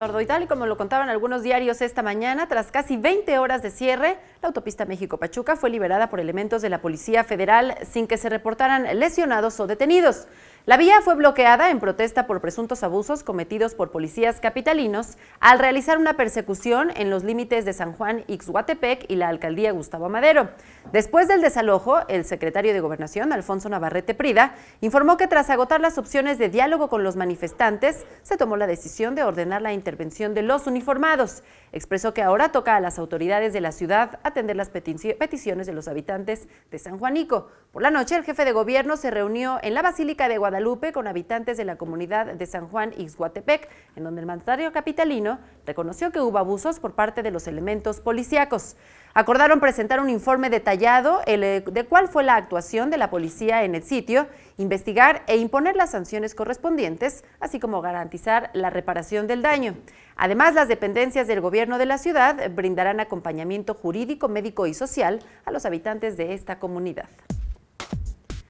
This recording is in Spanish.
Y tal y como lo contaban algunos diarios esta mañana, tras casi 20 horas de cierre, la autopista México-Pachuca fue liberada por elementos de la Policía Federal sin que se reportaran lesionados o detenidos. La vía fue bloqueada en protesta por presuntos abusos cometidos por policías capitalinos al realizar una persecución en los límites de San Juan Ixhuatepec y la alcaldía Gustavo Amadero. Después del desalojo, el secretario de Gobernación, Alfonso Navarrete Prida, informó que tras agotar las opciones de diálogo con los manifestantes, se tomó la decisión de ordenar la intervención de los uniformados. Expresó que ahora toca a las autoridades de la ciudad atender las peticiones de los habitantes de San Juanico. Por la noche, el jefe de gobierno se reunió en la Basílica de Guadalupe con habitantes de la comunidad de San Juan Ixhuatepec, en donde el mandatario capitalino reconoció que hubo abusos por parte de los elementos policíacos. Acordaron presentar un informe detallado de cuál fue la actuación de la policía en el sitio, investigar e imponer las sanciones correspondientes, así como garantizar la reparación del daño. Además, las dependencias del gobierno de la ciudad brindarán acompañamiento jurídico, médico y social a los habitantes de esta comunidad.